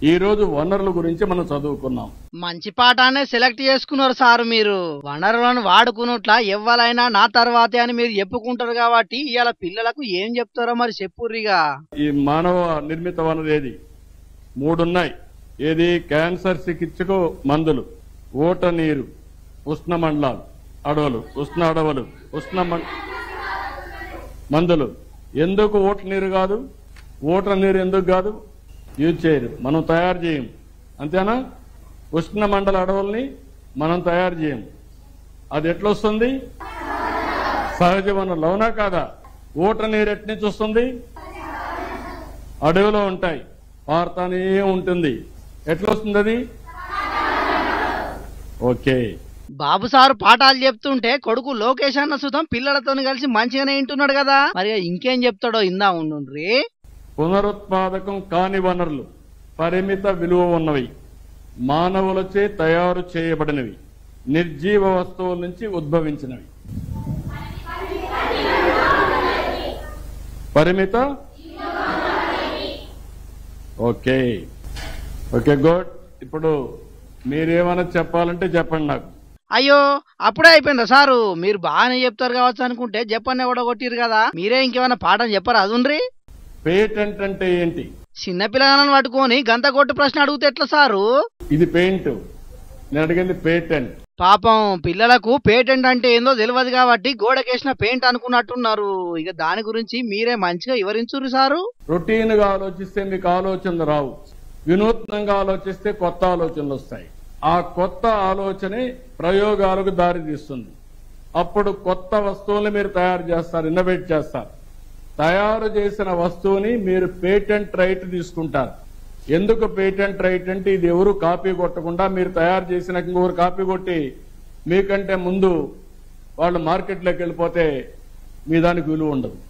ఈ రోజు వనరుల గురించి మనం చదువుకున్నాం. మంచి పాఠాన్ని సెలెక్ట్ చేసుకున్నారు సారు. మీరు వనరులను వాడుకున్నట్లా ఎవ్వలైనా నా తర్వాతే అని మీరు చెప్పుకుంటారు కాబట్టి ఇవాళ పిల్లలకు ఏం చెప్తారో మరి చెప్పుర్రిగా. ఈ మానవ నిర్మిత వనరు ఏది? 3 ఉన్నాయి. ఏది? క్యాన్సర్ చికిత్సకు మందులు, ఊట నీరు, ఉష్ణ మండలాలు, అడవులు, ఉష్ణ అడవులు, మందులు. ఎందుకు ఊట నీరు కాదు? ఊట నీరు ఎందుకు కాదు? యూజ్ చేయరు, మనం తయారు చేయం, అంతేనా? ఉష్ణ మండల అడవుల్ని మనం తయారు చేయం. అది ఎట్లొస్తుంది? సహజ వనరులు, అవునా కాదా? ఊట నీరు ఎట్నుంచి నుంచి వస్తుంది? అడవిలో ఉంటాయి, పారుతానే ఉంటుంది. ఎట్లొస్తుంది అది? ఓకే. బాబు సారు పాఠాలు చెప్తుంటే కొడుకు లోకేష్ అన్న సుతం పిల్లలతో కలిసి మంచిగానే వింటున్నాడు కదా, మరి ఇంకేం చెప్తాడో ఇందా ఉండుండ్రి. పునరుత్పాదకం కాని వనరులు పరిమిత విలువ ఉన్నవి, మానవులచే తయారు చేయబడినవి, నిర్జీవ వస్తువుల నుంచి ఉద్భవించినవి. పరిమిత. Okay okay, good. ఇప్పుడు మీరేమైనా చెప్పాలంటే చెప్పండి నాకు. అయ్యో, అప్పుడే అయిపోయిందా సారు? మీరు బాగానే చెప్తారు కావచ్చు అనుకుంటే చెప్పని కూడా కొట్టిరు కదా, మీరే ఇంకేమైనా పాఠం చెప్పరా? అదుండ్రి. పేటెంట్ అంటే ఏంటి? చిన్న పిల్లలను పట్టుకొని గంత కొట్టు ప్రశ్న అడిగితే ఎట్లా సారు? ఇది పెయింట్, నేను అడిగింది పేటెంట్. పాపం పిల్లలకు పేటెంట్ అంటే ఏందో తెలియదు కాబట్టి గోడకేసిన పెయింట్ అనుకున్నట్టున్నారు. ఇక దాని గురించి మీరే మంచిగా వివరించురు సారు. రొటీన్ గా ఆలోచిస్తే మీకు ఆలోచనలు రావు, వినూత్నంగా ఆలోచిస్తే కొత్త ఆలోచనలు వస్తాయి. ఆ కొత్త ఆలోచనే ప్రయోగాలకు దారి తీస్తుంది. అప్పుడు కొత్త వస్తువుల్ని మీరు తయారు చేస్తారు, ఇన్నోవేట్ చేస్తారు. తయారు చేసిన వస్తువుని మీరు పేటెంట్ రైట్ తీసుకుంటారు. ఎందుకు పేటెంట్ రైట్ అంటే ఇది ఎవరు కాపీ కొట్టకుండా, మీరు తయారు చేసిన ఇంకొకరు కాపీ కొట్టి మీకంటే ముందు వాళ్ళు మార్కెట్లోకి వెళ్ళిపోతే మీ దానికి విలువ ఉండదు.